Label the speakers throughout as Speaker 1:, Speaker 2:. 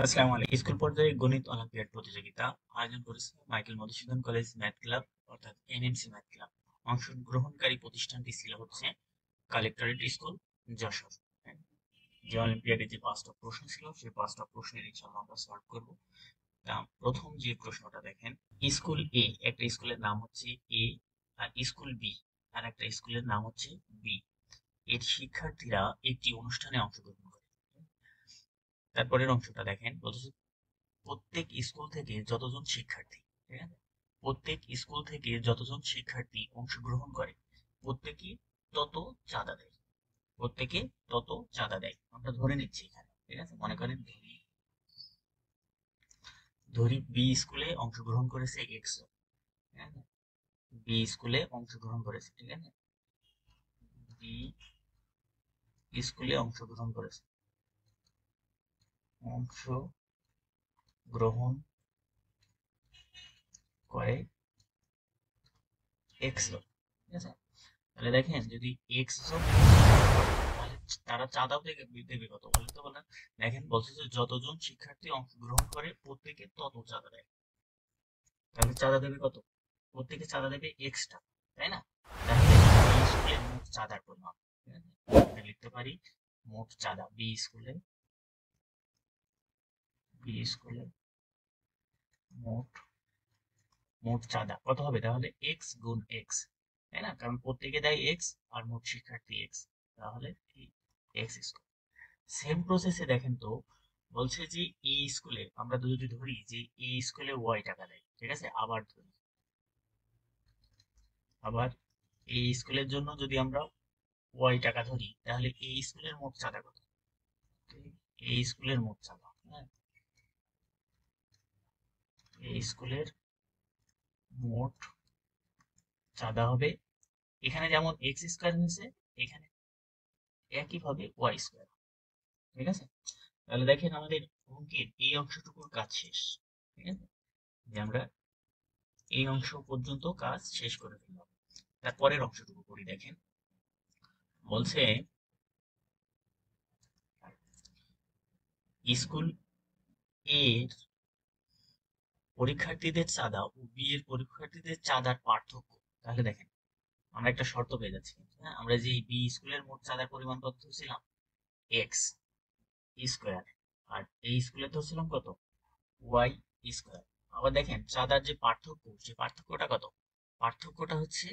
Speaker 1: আসসালামু আলাইকুম। স্কুল পর্যায়ে গণিত অলিম্পিয়াড প্রতিযোগিতা আয়োজন করেছে Michael Madhusudan college math club অর্থাৎ এনএমসি ম্যাথ ক্লাব। অংশগ্রহণকারী প্রতিষ্ঠানটি ছিল হচ্ছে কালেক্টরেট স্কুল, যশোর। হ্যাঁ, যে অলিম্পিয়াডে যে 5টা প্রশ্ন ছিল সেই 5টা প্রশ্নের ইনশাআল্লাহ আমরা সলভ করব। তা প্রথম যে প্রশ্নটা দেখেন, স্কুল এ, একটা স্কুলের নাম হচ্ছে এ, আর স্কুল বি আর একটা স্কুলের নাম হচ্ছে বি, এর শিক্ষার্থীরা একটি অনুষ্ঠানে অংশগ্রহণ করে। তারপরের অংশটা দেখেন, বলছে প্রত্যেক স্কুল থেকে যতজন শিক্ষার্থী, ঠিক আছে, প্রত্যেক স্কুল থেকে যতজন শিক্ষার্থী অংশগ্রহণ করে প্রত্যেকে তত চাঁদা দেয়। প্রত্যেকে তত চাঁদা দেয়, আমরা ধরে নিচ্ছি এখানে, ঠিক আছে। মনে করেন ধরি ধরি বি স্কুলে অংশগ্রহণ করেছে এক্স, ঠিক আছে। বি স্কুলে অংশগ্রহণ করেছে, ঠিক আছে। বি স্কুলে অংশগ্রহণ করেছে, অংশগ্রহণ করে এক্স জন, ঠিক আছে। তাহলে দেখেন যদি এক্স জন তাহলে তারা চাঁদা দেবে কত বলেন তো, বলেন। দেখেন বলছে যে যতজন শিক্ষার্থী অংশগ্রহণ করে প্রত্যেকে তত চাঁদা দেয়। তাহলে চাঁদা দেবে কত? প্রত্যেকে চাঁদা দেবে এক্সট্রা, তাই না? তাহলে বি স্কুলের মোট চাঁদার পরিমাণ, ঠিক আছে? আমরা লিখতে পারি মোট চাঁদা বি স্কুলে মোট মোট চাঁদা কত হবে? তাহলে এক্স গুণ এক্স, তাই না? কারণ প্রত্যেকে দেয় এক্স আর মোট শিক্ষার্থী এক্স, তাহলে এক্স স্কোয়ার। সেম প্রসেসে দেখেন তো, বলছে যে এই স্কুলে আমরা যদি ধরি যে এই স্কুলে ওয়াই টাকা দেয়, ঠিক আছে। আবার এই স্কুলের জন্য যদি আমরা ওয়াই টাকা ধরি, তাহলে এই স্কুলের মোট চাঁদা কত? এই স্কুলের মোট চাঁদা, হ্যাঁ, এই স্কুলের মোট চাঁদা হবে, এখানে যেমন এক্স স্কোয়ার হয়েছে এখানে একইভাবে ওয়াই স্কোয়ার, ঠিক আছে। তাহলে দেখেন আমাদের অঙ্কের এই অংশটুকুর কাজ শেষ, ঠিক আছে। যে আমরা এই অংশ পর্যন্ত কাজ শেষ করে ফেললাম। তারপরের অংশটুকু করি, দেখেন বলছে স্কুল এর পরীক্ষার্থীদের চাঁদা ও বি এর পরীক্ষার্থীদের চাঁদার পার্থক্য। তাহলে দেখেন আমরা একটা শর্ত পেয়ে যাচ্ছি, হ্যাঁ, আমরা যে বি স্কুলের মোট চাঁদার পরিমাণ কত ধরছিলাম? এক্স স্কোয়ার, আর এই স্কুলে ধরছিলাম কত? Y square. আবার দেখেন চাঁদার যে পার্থক্য, সেই পার্থক্যটা কত? পার্থক্যটা হচ্ছে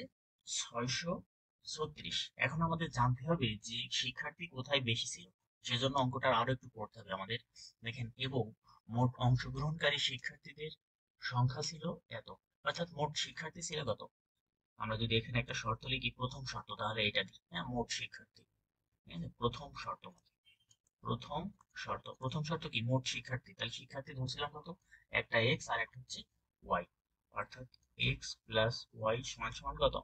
Speaker 1: 636। এখন আমাদের জানতে হবে যে শিক্ষার্থী কোথায় বেশি ছিল, সেজন্য অঙ্কটা আরো একটু পড়তে হবে আমাদের। দেখেন এবং মোট অংশগ্রহণকারী শিক্ষার্থীদের সংখ্যা ছিল এত, অর্থাৎ মোট শিক্ষার্থী ছিল কত? আমরা যদি এখানে একটা শর্ত লিখি, প্রথম শর্ত, তাহলে এটা দিই, হ্যাঁ, মোট শিক্ষার্থী, ঠিক আছে। প্রথম শর্ত কি? মোট শিক্ষার্থী। তাহলে শিক্ষার্থী ধরছিলাম কত? একটা এক্স আর একটা হচ্ছে ওয়াই, অর্থাৎ এক্স প্লাস ওয়াই সমান সমান কত?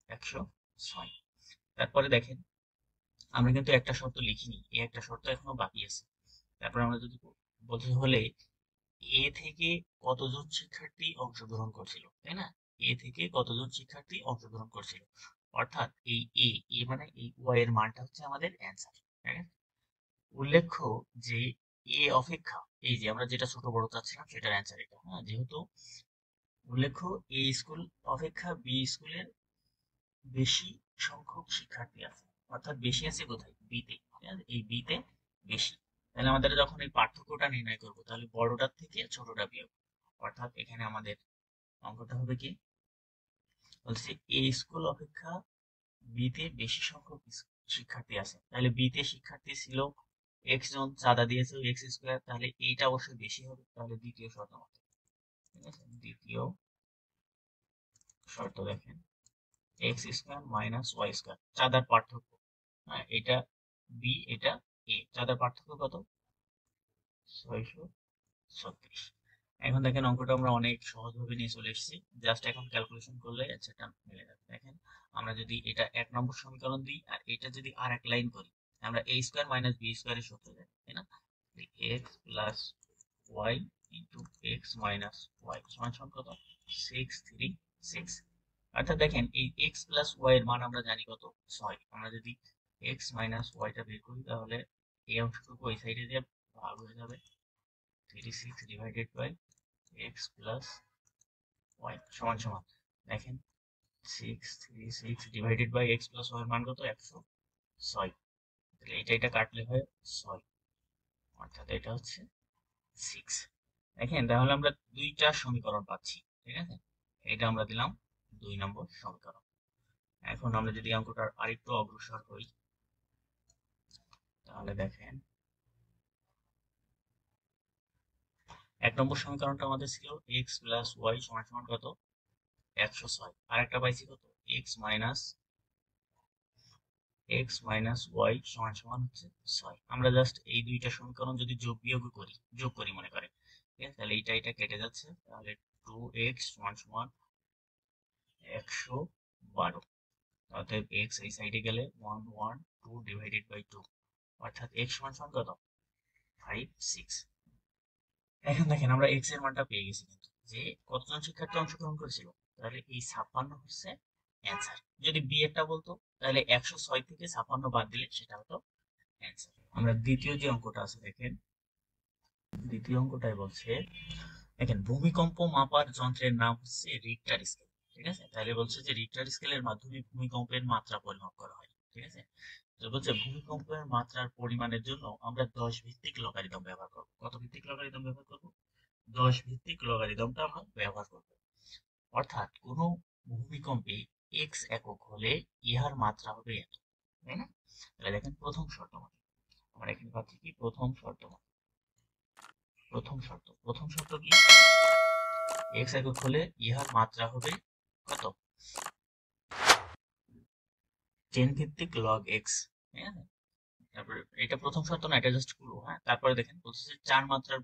Speaker 1: 106। তারপরে দেখেন আমরা কিন্তু একটা শর্ত লিখিনি, এই একটা শর্ত এখনো বাকি আছে। তারপরে আমরা যদি বলতে হলে এ থেকে কতজন শিক্ষার্থী অংশগ্রহণ করছিল, তাই না? এ থেকে কতজন শিক্ষার্থী অংশগ্রহণ করছিল, অর্থাৎ এই এ মানে এই ওয়াই এর মানটা হচ্ছে আমাদের অ্যান্সার, ঠিক আছে। উল্লেখ্য যে এ অপেক্ষা, এই যে আমরা যেটা ছোট বড় চাচ্ছিলাম সেটার অ্যান্সার এটা, হ্যাঁ, যেহেতু উল্লেখ্য এ স্কুল অপেক্ষা বি স্কুলের বেশি সংখ্যক শিক্ষার্থী আছে, অর্থাৎ বেশি আছে কোথায়? বিতে, ঠিক আছে, এই বিতে বেশি। তাহলে আমাদের যখন এই পার্থক্যটা নির্ণয় করব, তাহলে বড়টার থেকে ছোটটা বিয়োগ, অর্থাৎ এখানে আমাদের অঙ্কটা হবে কি? বলছে এ স্কুল অপেক্ষা বিতে বেশি সংখ্যক শিক্ষার্থী আছে, তাহলে বিতে শিক্ষার্থী ছিল এক্স জন, চাঁদা দিয়েছে এক্স স্কোয়ার, তাহলে এইটা অবশ্যই বেশি হবে। তাহলে দ্বিতীয় শর্ত মতে, ঠিক আছে, দ্বিতীয় শর্ত দেখেন X square minus Y square চাঁদার পার্থক্য, হ্যাঁ, এটা বি এটা এ, চাঁদার পার্থক্য কত? 636। এখন দেখেন অঙ্কটা আমরা অনেক সহজভাবে নিয়ে চলে এসেছি, জাস্ট এখন ক্যালকুলেশন করলে সেটা মিলে যাবে। দেখেন আমরা যদি এটা 1 নম্বর সমীকরণ দিই আর এটা যদি আর এক লাইন করি, আমরা এ স্কোয়ার মাইনাস বি স্কোয়ারের সূত্র জানি, তাই না? X plus Y into X minus Y সমান সমান কত? 636। অর্থাৎ দেখেন এই এক্স প্লাস ওয়াই এর মান আমরা জানি কত? 6। আমরা যদি এক্স মাইনাস ওয়াইটা বের করি, তাহলে এই অংশটুকু ওই সাইডে দিয়ে ভাগ হয়ে যাবে, 36 divided by X plus Y সমান সমান দেখেন 636 divided by X plus Y এর মান কত 106। তাহলে এটা কাটলে হয় 6, অর্থাৎ এটা হচ্ছে 6। দেখেন তাহলে আমরা দুইটা সমীকরণ পাচ্ছি, ঠিক আছে। এটা আমরা দিলাম 2 নম্বর সমীকরণ। এখন আমরা যদি অঙ্কটার আরেকটু অগ্রসর হই তাহলে দেখেন 1 নম্বর সমীকরণটা আমাদের ছিল এক্স প্লাস ওয়াই সমান সমান কত 106, আর একটা পাইছি কত এক্স মাইনাস ওয়াই সমান সমান হচ্ছে 6। আমরা জাস্ট এই দুইটা সমীকরণ যদি যোগ করি মনে করেন, ঠিক আছে, তাহলে এটা কেটে যাচ্ছে, তাহলে 2x সমান সমান 112, অতএব x এই সাইডে গেলে 112 ডিভাইডেড বাই 2, অর্থাৎ x সমান সমান কত 5 6। এখন দেখেন আমরা x এর মানটা পেয়ে গেছি, কিন্তু যে কতজন শিক্ষার্থী অংশগ্রহণ করেছিল, তাহলে এই 56 হচ্ছে অ্যান্সার। যদি বি একটা বলতো তাহলে 106 থেকে 56 বাদ দিলে সেটা হতো অ্যান্সার। আমরা দ্বিতীয় যে অঙ্কটা আছে দেখেন, দ্বিতীয় অঙ্কটাই বলছে দেখেন ভূমিকম্প মাপার যন্ত্রের নাম হচ্ছে রিক্টার স্কেল, ঠিক আছে। তাহলে বলছে যে রিক্টার স্কেলের মাধ্যমে ভূমিকম্পের মাত্রা পরিমাপ করা হয়, ঠিক আছে। তো বলছে ভূমিকম্পের মাত্রার পরিমাণের জন্য আমরা 10 ভিত্তিক লগারিদম ব্যবহার করব। কত ভিত্তিক লগারিদম ব্যবহার করব 10 ভিত্তিক লগারিদমটা আমরা ব্যবহার করব। অর্থাৎ কোন ভূমিকম্পে x একক হলে ইহার মাত্রা হবে এত, তাই না। তাহলে দেখেন প্রথম শর্ত মতে আমরা এখানে পাচ্ছি কি প্রথম শর্ত কি x একক হলে ইহার মাত্রা হবে কত 10 ভিত্তিক লগ x, হ্যাঁ। তারপরে এটা প্রথম শর্ত না, এটা জাস্ট ক্লু, হ্যাঁ। তারপরে দেখেন বলছে 4 মাত্রার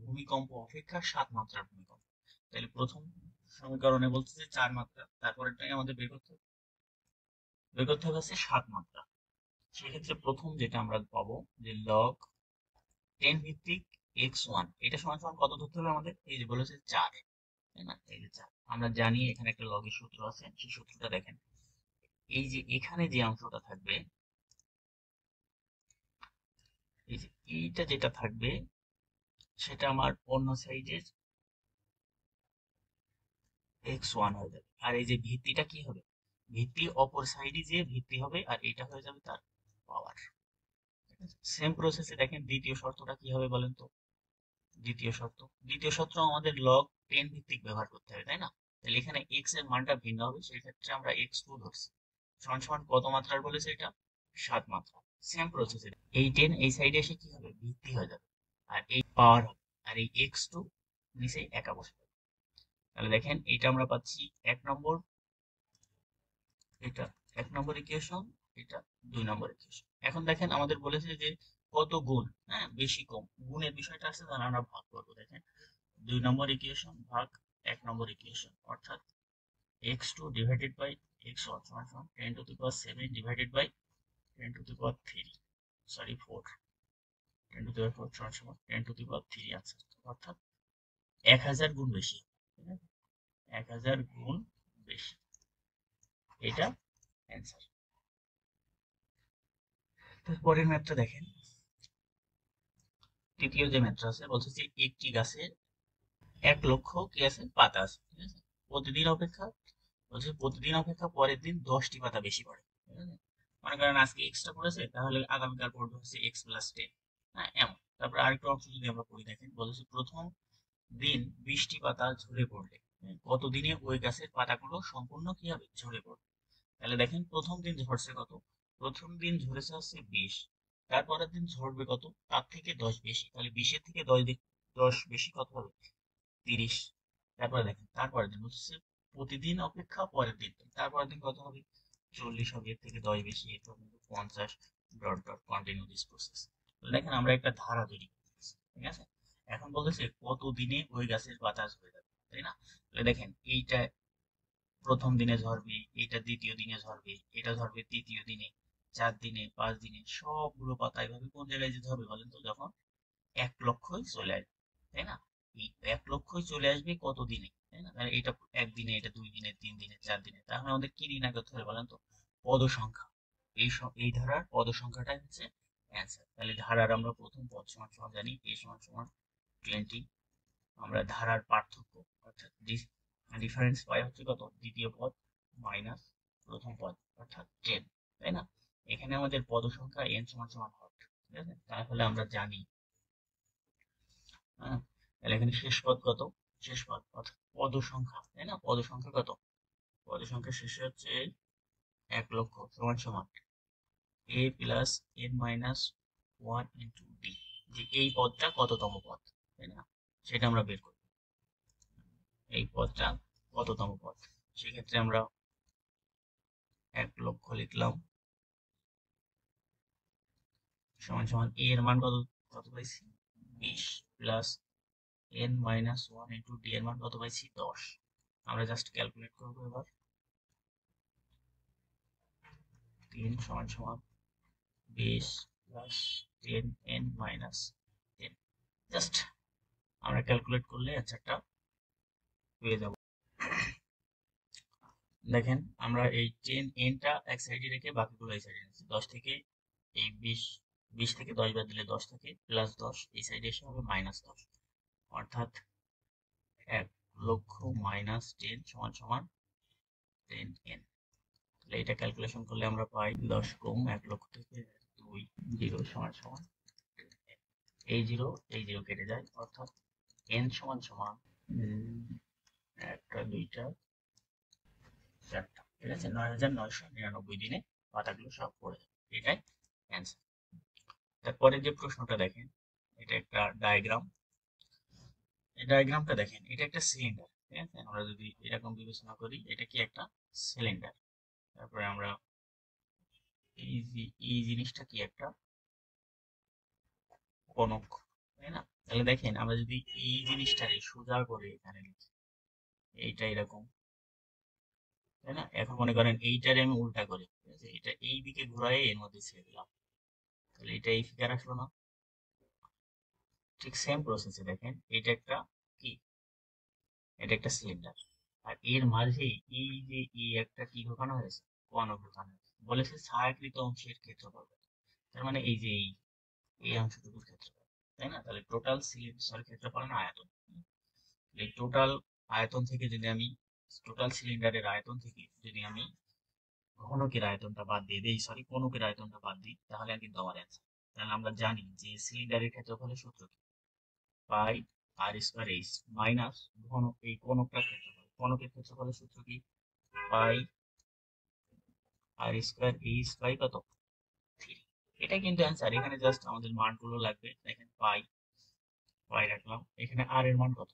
Speaker 1: ভূমিকম্প অপেক্ষা 7 মাত্রার ভূমিকম্প। তাহলে প্রথম সমীকরণে বলছে যে 4 মাত্রা, তারপরেরটাই আমাদের বের করতে হবে হচ্ছে 7 মাত্রা। সেক্ষেত্রে প্রথম যেটা আমরা পাবো যে লগ 10 ভিত্তিক x1, এটা সমান সমান কত ধরতে হবে আমাদের, এই যে বলেছে 4, তাই না। এই যে 4 আমরা জানি, এখানে একটা লগের সূত্র আছে, সেই সূত্রটা দেখেন। এই যে এখানে যে অংশটা থাকবে, এই যে এইটা যেটা থাকবে সেটা আমার অন্য সাইডের x1 হয়ে যাবে, আর এই যে ভিত্তিটা কি হবে, ভিত্তি অপর সাইডে যে ভিত্তি হবে, আর এটা হয়ে যাবে তার পাওয়ার। সেম প্রসেসে দেখেন দ্বিতীয় শর্তটা কি হবে বলেন তো। দ্বিতীয় শর্ত আমাদের লগ 10 ভিত্তিক ব্যবহার করতে হবে, তাই না। তাহলে এখানে x এর মানটা ভিন্ন হবে, সেই ক্ষেত্রে আমরা x2 ধরছি, সমান সমান কত মাত্রার বলেছে এটা 7 মাত্রা। সেম প্রসেসে এই 10 এই সাইডে এসে কি হবে ভিত্তি হয়ে যাবে, আর এই পাওয়ার হবে, আর এই x2 নিচে একা বসে যাবে। তাহলে দেখেন এটা আমরা পাচ্ছি এটা 1 নম্বর ইকুয়েশন, এটা 2 নম্বর ইকুয়েশন। এখন দেখেন আমাদের বলেছে যে কত গুণ, হ্যাঁ, বেশি কম গুণের বিষয়টা আছে, তাহলে আমরা ভাগ করবো। দেখেন 2 নম্বর ইকুয়েশন ভাগ 1 নম্বর ইকুয়েশন, অর্থাৎ x2 ডিভাইডেড বাই x1 সমান সমান 10 to the power 7 divided by 10 to the power 3, sorry 4, 10 to the power 4 সমান সমান 10 টু দি পাওয়ার 3 আছে, অর্থাৎ 1000 গুণ বেশি, ঠিক আছে, 1000 গুণ বেশি, এটা অ্যান্সার। পরের ম্যাথটা দেখেন, তৃতীয় যে ম্যাথটা আছে বলছে যে একটি গাছের 1 লক্ষ কি আছে পাতা আছে, ঠিক আছে। প্রতিদিন অপেক্ষা পরের দিন 10টি পাতা বেশি পড়ে, ঠিক আছে। মনে করেন আজকে এক্সট্রা পড়েছে, তাহলে আগামীকাল পড়বে হচ্ছে এক্স প্লাস 10, হ্যাঁ, এমন। তারপর আরেকটা অংশ যদি আমরা পড়ি দেখেন বলেছে প্রথম দিন 20টি পাতা ঝরে পড়লে কত দিনে ওই গাছের পাতাগুলো সম্পূর্ণ কি হবে ঝরে পড়বে। তাহলে দেখেন প্রথম দিন ঝরছে কত, প্রথম দিন ঝরেছে হচ্ছে 20, তারপরের দিন ঝরবে কত তার থেকে 10 বেশি, তাহলে 20-এর থেকে 10 বেশি কত হবে 30। তারপরে দেখেন তারপরের দিন হচ্ছে প্রতিদিন অপেক্ষা পরের দিন, তারপরের দিন কত হবে 40 হবে, এর থেকে 10 বেশি, এরপর 50, dot dot continue this process. দেখেন আমরা একটা ধারা তৈরি করতেছি, ঠিক আছে। এখন বলতেছে কত দিনে ওই গাছের পাতা ঝরে যাবে, তাই না। তাহলে দেখেন এইটা প্রথম দিনে ঝরবে, এটা দ্বিতীয় দিনে ঝরবে, এটা ঝরবে তৃতীয় দিনে, 4 দিনে, 5 দিনে, সবগুলো পাতা এভাবে কোন জায়গায় যেতে হবে বলেন তো, যখন 1 লক্ষই চলে আসবে, তাই না। এই 1 লক্ষই চলে আসবে কত দিনে, তাই না। তাহলে এটা একদিনে, এটা 2 দিনে, 3 দিনে, 4 দিনে, তাহলে আমাদের কি নির্ণয় করতে হবে বলেন তো, পদ সংখ্যা। এই ধারার পদ সংখ্যাটাই হচ্ছে অ্যান্সার। তাহলে ধারার আমরা প্রথম পদ সমান সমান জানি a সমান সমান 20। আমরা ধারার পার্থক্য অর্থাৎ ডিফারেন্স পাই হচ্ছে কত, দ্বিতীয় পদ মাইনাস প্রথম পদ অর্থাৎ 10, তাই না? এখানে আমাদের পদ সংখ্যা n সমান সমান হট, ঠিক আছে? তাহলে আমরা জানি, হ্যাঁ, তাহলে এখানে শেষ পদ কত, শেষ পদ অর্থাৎ পদ সংখ্যা, তাই না? পদ সংখ্যা কত, পদ সংখ্যা শেষে হচ্ছে 1,00,000 সমান সমান a plus n minus 1 into D, যে এই পদটা কততম পদ, তাই না? সেটা আমরা বের করব, এই পদটা কততম পদ। সেক্ষেত্রে আমরা 1,00,000 লিখলাম সমান সমান a এর মান কত, কত পাইছি 20 plus n minus 1 into D এর মান কত পাইছি 10। আমরা জাস্ট ক্যালকুলেট করবো এবার, 3 সমান সমান 20 প্লাস 10n মাইনাস 10, জাস্ট আমরা ক্যালকুলেট করলে অ্যান্সারটা পেয়ে যাব। দেখেন আমরা এই 10nটা এক সাইডে রেখে বাকিগুলো এই সাইডে নিচ্ছি, 10 থেকে এই 20 থেকে 10 বাদ দিলে 10 থাকে, প্লাস 10 এই সাইডে এসে হবে মাইনাস 10, অর্থাৎ 1,00,000 মাইনাস 10 সমান সমান 10n। তাহলে এটা ক্যালকুলেশন করলে আমরা পাই 10 কম 1,00,000 থেকে 2 0 সমান সমান 10n। এই জিরো কেটে যায়, অর্থাৎ n সমান সমান একটা দুইটা চারটা, ঠিক আছে? 9,999 দিনে পাতাগুলো সব পড়ে যাবে, এটাই অ্যান্সার। তারপরে যে প্রশ্নটা দেখেন, এটা একটা ডায়াগ্রাম, এই ডায়াগ্রামটা দেখেন, এটা একটা সিলিন্ডার, ঠিক আছে? আমরা যদি এরকম বিবেচনা করি, এটা কি একটা সিলিন্ডার। তারপরে আমরা এই জিনিসটা কি একটা কনক, তাই না? তাহলে দেখেন আমরা যদি এই জিনিসটারে সোজা করে এখানে লিখি, এইটা এরকম, তাই না? এখন মনে করেন এইটারে আমি উল্টা করি, ঠিক আছে? এটা এই দিকে ঘুরাই এর মধ্যে ছেড়ে দিলাম, তাহলে এটা এই ফিগার আসলো না? ঠিক সেম প্রসেসে দেখেন, এটা একটা কি, এটা একটা সিলিন্ডার, আর এর মাঝে এই যে এই একটা কি ঢোকানো হয়েছে, কনক ঢোকানো হয়েছে, বলেছে ছায়াকৃত অংশের ক্ষেত্রফল কত। তার মানে এই যে এই অংশটুকুর ক্ষেত্রফল, তাই না? তাহলে টোটাল সিলিন্ডার ক্ষেত্রফল না আয়তন, এই টোটাল আয়তন থেকে যদি আমি, টোটাল সিলিন্ডারের আয়তন থেকে যদি আমি ঘনকের আয়তনটা বাদ দিয়ে দিই, সরি কনকের আয়তনটা বাদ দিই, তাহলে কিন্তু আমার অ্যান্সার। তাহলে আমরা জানি যে সিলিন্ডারের ক্ষেত্রফলের সূত্র কি, পাই আর স্কয়ার এইচ মাইনাস ঘন এই কনকটার ক্ষেত্রফল, কনকের ক্ষেত্রফলের সূত্র কি, পাই আর স্কয়ার এইচ বাই কত 3। এটা কিন্তু অ্যান্সার, এখানে জাস্ট আমাদের মানগুলো লাগবে। দেখেন পাই, পাই রাখলাম, এখানে আর এর মান কত,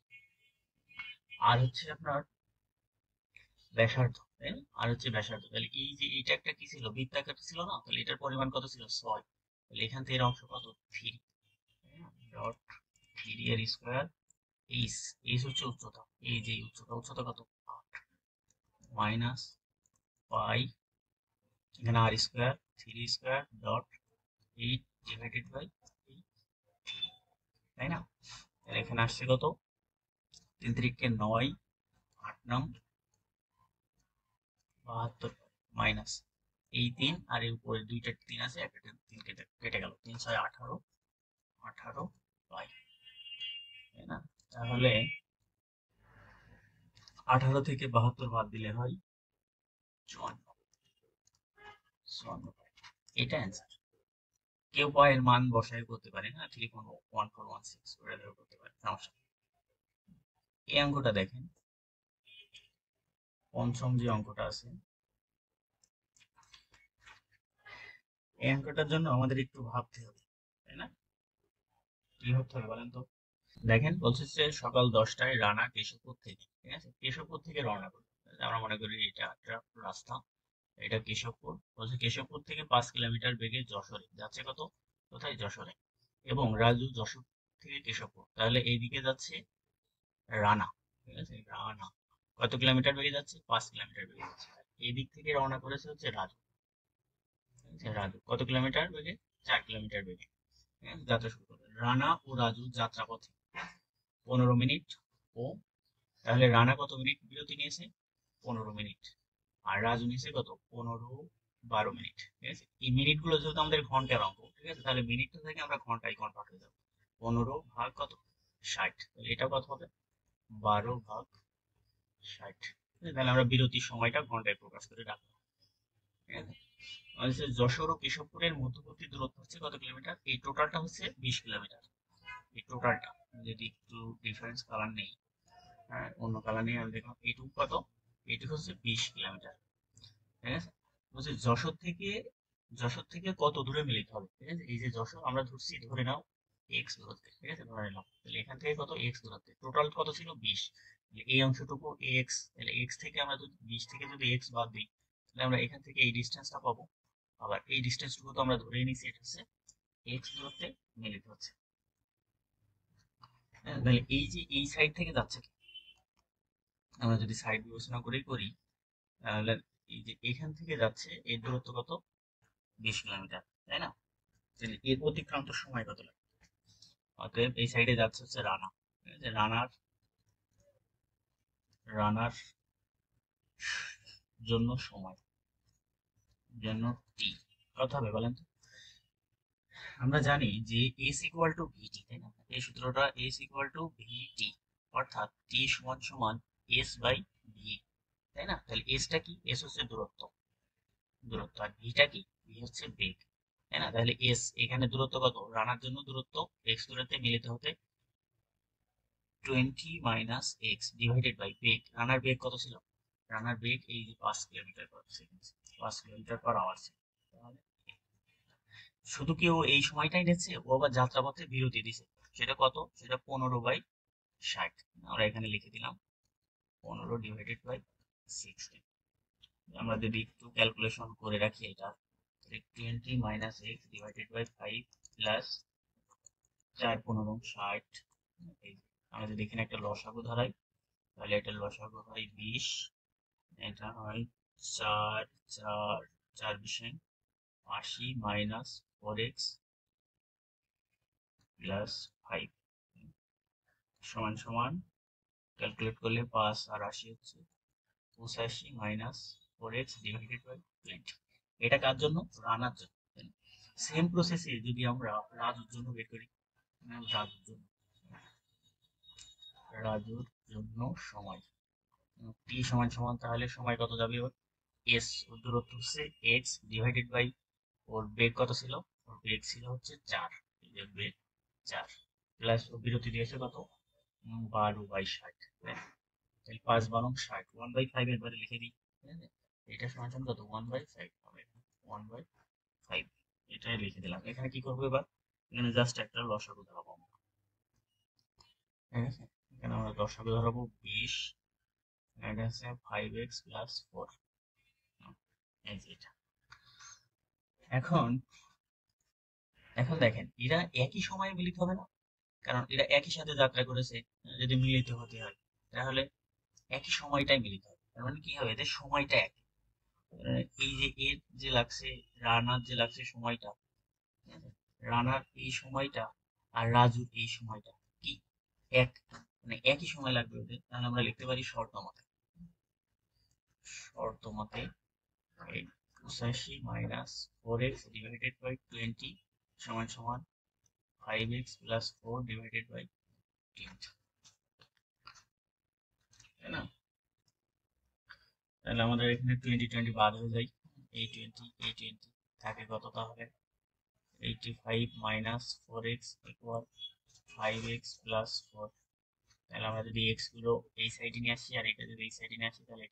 Speaker 1: আর হচ্ছে আপনার ব্যাসার্ধ, তাই না? আর হচ্ছে ব্যাসার্ধ, তাহলে এই যে এটা একটা কি ছিল, বৃত্তাকার ছিল না? তাহলে এটার পরিমাণ কত ছিল 6, তাহলে এখান থেকে এর অংশ কত 3, ডট 3 এর স্কয়ার এইচ, এইচ হচ্ছে উচ্চতা, এই যে উচ্চতা, উচ্চতা কত 8 মাইনাস পাই, এখানে আর square 3 square dot 8 divided by 8, তাই না? তাহলে এখানে আসছে কত 3 3 9, 8 নাম 72 মাইনাস এই 3 আর এর উপরে দুইটা 3 আছে, একটা 3 কেটে কেটে গেল, 3 6 18, 18 পাই, তাই না? তাহলে 18 থেকে 72 বাদ দিলে হয় 54, 54 পাই। এটা অ্যান্সার। কেউ পায়ের মান বসাই করতে পারে না, 3.1416 করে ধরে করতে পারে, সমস্যা নেই। এই অঙ্কটা দেখেন, পঞ্চম যে অঙ্কটা আছে, এই অঙ্কটার জন্য আমাদের একটু ভাবতে হবে, তাই না? কি ভাবতে হবে বলেন তো? দেখেন বলছে যে সকাল 10টায় রানা কেশবপুর থেকে, ঠিক আছে, কেশবপুর থেকে রওনা করবে। আমরা মনে করি এটা একটা রাস্তা, এটা কেশবপুর, বলছে কেশবপুর থেকে 5 কিলোমিটার বেগে যশোরে যাচ্ছে, কত, কোথায় যশোরে, এবং রাজু যশোর থেকে কেশবপুর, তাহলে এইদিকে যাচ্ছে রানা, ঠিক আছে, রানা কত কিলোমিটার বেগে যাচ্ছে, 5 কিলোমিটার বেগে যাচ্ছে। এই দিক থেকে রওনা করেছে হচ্ছে রাজু, ঠিক আছে? রাজু কত কিলোমিটার বেগে, 4 কিলোমিটার বেগে, ঠিক আছে, যাত্রা শুরু করবে। রানা ও রাজু যাত্রাপথে 15 মিনিট ও, তাহলে রানা কত মিনিট বিরতি নিয়েছে, 15 মিনিট, আর রাজু নিয়েছে কত 12 মিনিট, ঠিক আছে? এই মিনিট গুলো যেহেতু আমাদের ঘন্টার অঙ্ক, ঠিক আছে, তাহলে মিনিটটা থেকে আমরা ঘন্টায় কনভার্ট হয়ে যাবো, 15 ভাগ কত 60, তাহলে এটা কত হবে 12/60। তাহলে আমরা বিরতির সময়টা ঘন্টায় প্রকাশ করে রাখবো। ঠিক আছে, হচ্ছে যশোর ও কেশবপুরের মধ্যবর্তী দূরত্ব হচ্ছে কত কিলোমিটার, এই টোটালটা হচ্ছে 20 কিলোমিটার। এই টোটালটা যদি একটু ডিফারেন্স কালার নেই, হ্যাঁ অন্য কালার নেই, আমি দেখলাম এইটুকু কত, এইটুকু হচ্ছে 20 কিলোমিটার। ঠিক আছে, বলছে যশোর থেকে কত দূরে মিলিত হবে। ঠিক আছে, এই যে যশোর আমরা ধরছি, ধরে নাও এক্স দূরত্বে, ঠিক আছে ধরে নিলাম, তাহলে এখান থেকে কত এক্স দূরত্বে, টোটাল কত ছিল 20, এই অংশটুকু এক্স, তাহলে এক্স থেকে আমরা যদি 20 থেকে যদি এক্স বাদ দিই, তাহলে আমরা এখান থেকে এই ডিস্টেন্সটা পাবো। আবার এই ডিস্টেন্সটুকু তো আমরা ধরেই নিছি এটা হচ্ছে এক্স দূরত্বে মিলিত হচ্ছে। হ্যাঁ, তাহলে এই যে এই সাইড থেকে যাচ্ছে কি, আমরা যদি সাইড বিবেচনা করেই করি, তাহলে এই যে এখান থেকে যাচ্ছে এর দূরত্ব কত 20 কিলোমিটার, তাই না? তাহলে এর অতিক্রান্ত সময় কত লাগে, অতএব এই সাইডে যাচ্ছে হচ্ছে রানা, ঠিক আছে? রানার রানার জন্য সময়, জন্য টি কত হবে বলেন তো? আমরা জানি যে এস ইকুয়াল টু ভিটি, তাই না? এই সূত্রটা এস ইকুয়াল টু ভিটি, অর্থাৎ টি সমান সমান এস বাই ভি, তাই না? তাহলে এসটা কি, এস হচ্ছে দূরত্ব আর ভিটা কি, ভি হচ্ছে বেগ, তাই না? তাহলে এস এখানে দূরত্ব কত, রানার জন্য দূরত্ব এক্স দূরত্বে মিলিত হতে 20 মাইনাস এক্স ডিভাইডেড বাই বেগ, রানার বেগ কত ছিল, রানার বেগ এই যে 5 kilometre per second, 5 kilometre per hour ছিল। তাহলে শুধু কি ও এই সময়টাই নিচ্ছে, ও আবার যাত্রাপথে বিরতি দিছে, সেটা কত, সেটা 15/60, আমরা এখানে লিখে দিলাম 15 ডিভাইডেড বাই 60। আমরা যদি একটু ক্যালকুলেশন করে রাখি এটা, 20 minus X divided by 5 plus 4×15=60, আমরা যদি এখানে একটা লসাগু ধরাই, তাহলে এটা লসাগু হয় 20, এটা হয় 4 4 4×20=80 মাইনাস 4x প্লাস 5 সমান সমান, ক্যালকুলেট করলে 5 আর 80 হচ্ছে 85 মাইনাস 4x ডিভাইডেড বাই 20। এটা কার জন্য, রানার জন্য। সেম প্রসেসে যদি আমরা রাজুর জন্য বের করি, রাজুর জন্য, রাজুর জন্য সময় টি সমান সমান, তাহলে সময় কত যাবে ওর, এস ওর দূরত্ব হচ্ছে এক্স ডিভাইডেড বাই ওর বেগ কত ছিল, ওর বেগ ছিল হচ্ছে 4, বেগ 4 প্লাস ও বিরতি দিয়েছে কত 12/60, তাহলে 5×12=60, 1/5 একবারে লিখে দিই, ঠিক আছে? এটা সমান সমান কত 1/5 হবে, 1/5 এটাই লিখে দিলাম। এখানে কি করবো এবার, এখানে জাস্ট একটা লসাগু ধরাবো আমরা, ঠিক আছে? এখানে আমরা লসাগু ধরাবো 20, এটা হচ্ছে 5x প্লাস 4, এই যে এটা। এখন এখন দেখেন এরা একই সময়ে মিলিত হবে না, কারণ এরা একই সাথে যাত্রা করেছে, যদি মিলিত হতে হয় তাহলে একই সময়টাই মিলিত হবে, তার মানে কি হবে, এদের সময়টা এক। এই যে এর যে লাগছে, রানার যে লাগছে সময়টা, ঠিক আছে? রানার এই সময়টা আর রাজুর এই সময়টা কি এক, মানে একই সময় লাগবে ওদের, তাহলে আমরা লিখতে পারি শর্ত মতে 85 - 4x ডিভাইডেড বাই 20 সমান সমান 5x প্লাস 4 ডিভাইডেড বাই 20, তাই না? তাহলে আমাদের এখানে 20 20 বাদ হয়ে যায়, এই 20 থাকে কত, তাহলে 85 minus 4x equal 5x plus 4। তাহলে আমরা যদি এক্স গুলো এই সাইডে নিয়ে আসি আর এটা যদি এই সাইডে নিয়ে আসি, তাহলে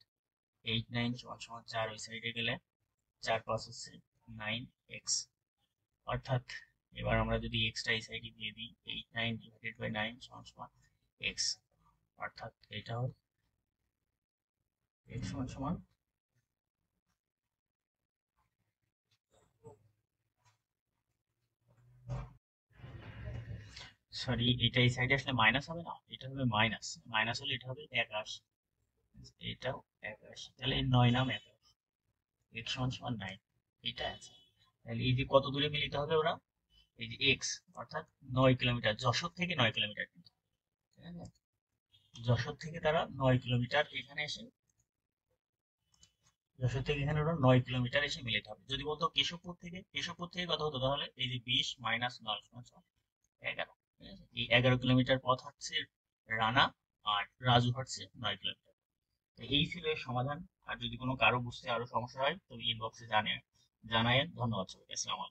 Speaker 1: 8 9 সমান সমান 4, ওই সাইডে গেলে 4 5 হচ্ছে 9x, অর্থাৎ এবার আমরা যদি এক্সটা এই সাইডে দিয়ে দিই, 8 9 ডিভাইডেড বাই 9 সমান সমান x, অর্থাৎ এটা হবে x সমান সমান, সরি এটা এই সাইডে আসলে মাইনাস হবে না, এটা হবে মাইনাস, মাইনাস হলে এটা হবে 81, এটাও 81, তাহলে এই 9 নাম 81, x সমান সমান 9, এটা আছে। তাহলে এই যে কত দূরে মিলিত হবে ওরা, এই যে এক্স, অর্থাৎ 9 কিলোমিটার, যশোর থেকে 9 কিলোমিটার কিন্তু, ঠিক আছে? যশোর থেকে তারা 9 কিলোমিটার এখানে এসে, যশোর থেকে এখানে ওরা 9 কিলোমিটার এসে মিলিত হবে। যদি বলতো কেশবপুর থেকে, কেশবপুর থেকে কত হতো, তাহলে এই যে 20 - 9 সমান 11, ঠিক আছে? এই 11 কিলোমিটার পথ হচ্ছে রানা, আর রাজু হচ্ছে 9 কিলোমিটার। তো এই ছিল এর সমাধান। আর যদি কোনো কারো বুঝতে আরো সমস্যা হয় তবে ইনবক্সে জানায়। ধন্যবাদ সবাইকে। আসসালামু আলাইকুম।